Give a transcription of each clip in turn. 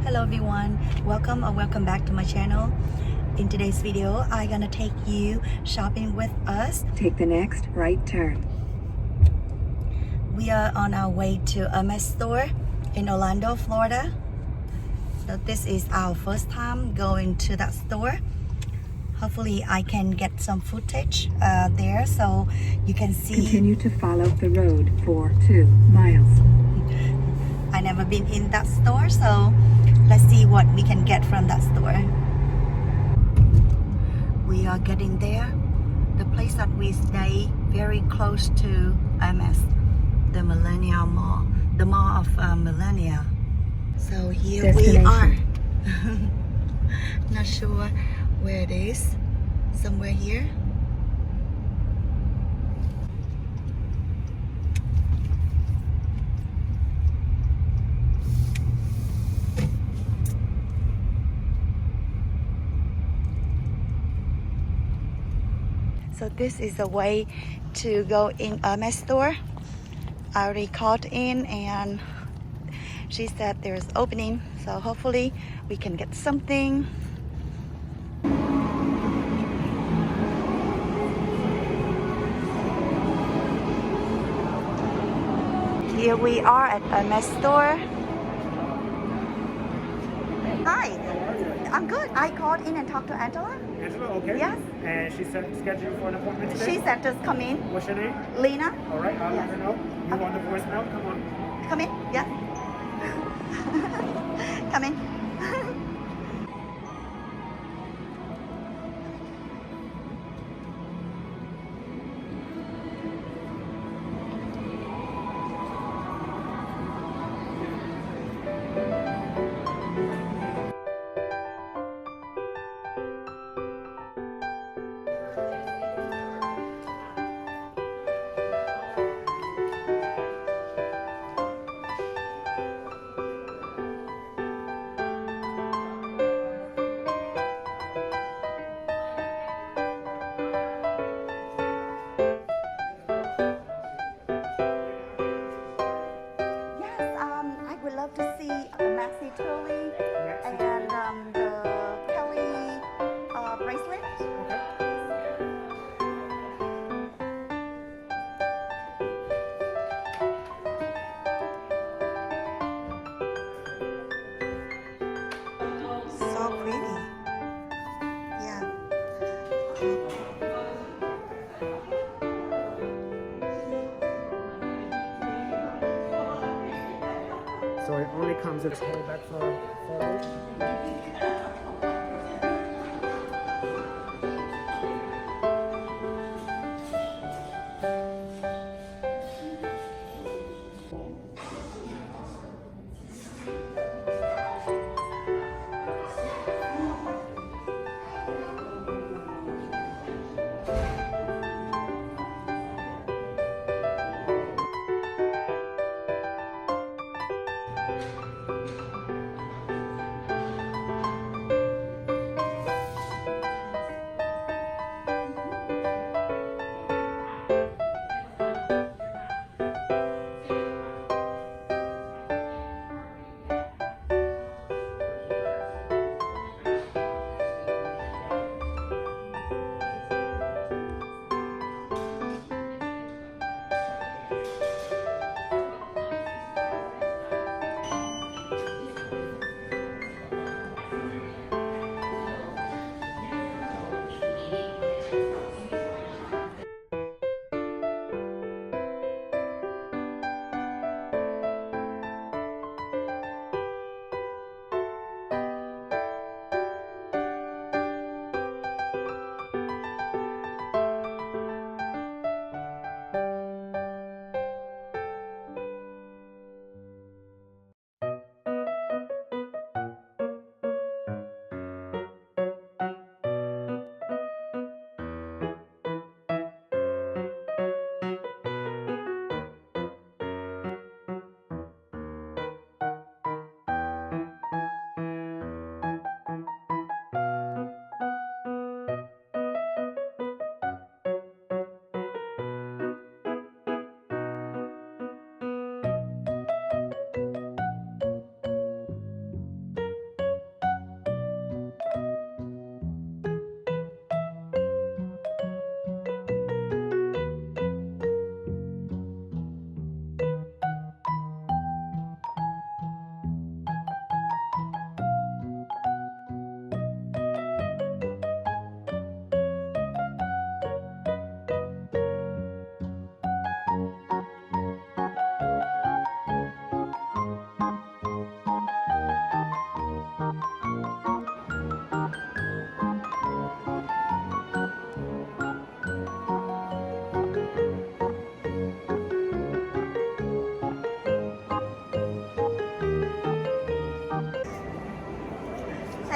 Hello everyone, welcome or welcome back to my channel. In today's video, I'm gonna take you shopping with us. Take the next right turn. We are on our way to Hermes store in Orlando, Florida. So this is our first time going to that store. Hopefully I can get some footage there so you can see. Continue to follow the road for 2 miles. I never been in that store, so let's see what we can get from that store. We are getting there. The place that we stay very close to Hermes, the MILLENIA mall, the mall of MILLENIA. So here we are. Not sure where it is. Somewhere here. So this is the way to go in Hermes store. I already called in and she said there's opening, so hopefully we can get something. Here we are at Hermes store. Hi, I'm good. I called in and talked to Angela. Angela, okay. Yes. And she said schedule for an appointment today? She said just come in. What's your name? Lena. All right, I'll Yes. let her know. You Okay. want the voicemail? Come on. Come in. Yeah. Come in. I would love to see the Maxi Turley and the Kelly bracelet. Okay. So pretty. Yeah. So it only comes with hold back for photos.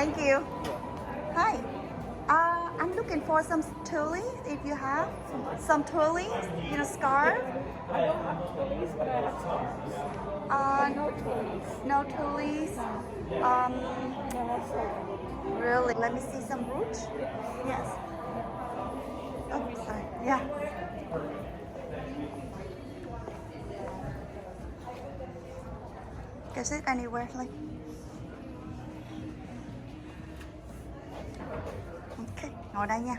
Thank you. Hi. I'm looking for some tulle, if you have. Some tulle, you know, scarf. I don't have tullies, but I have scarves. No tullies. No tulles. No, that's so Really? Let me see some brooch. Yes. Oh, sorry. Yeah. Is it anywhere like? Ok, ngồi đây nha.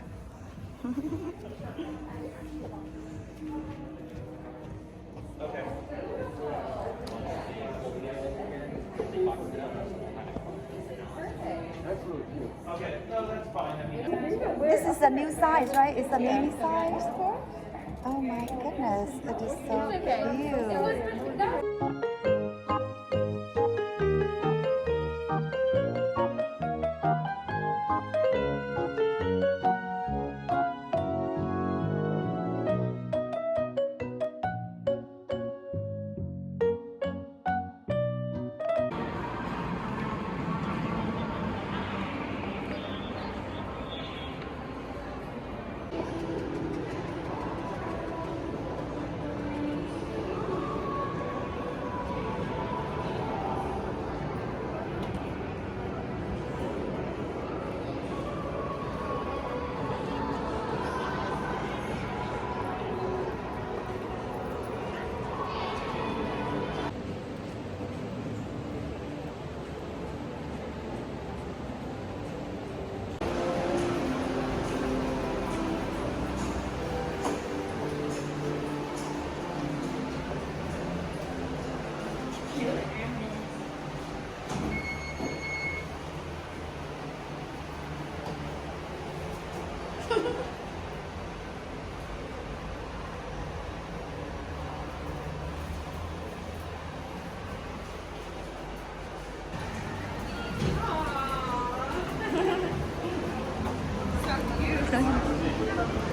This is a new size, right? It's a mini size. Oh my goodness, it is so cute. So cute.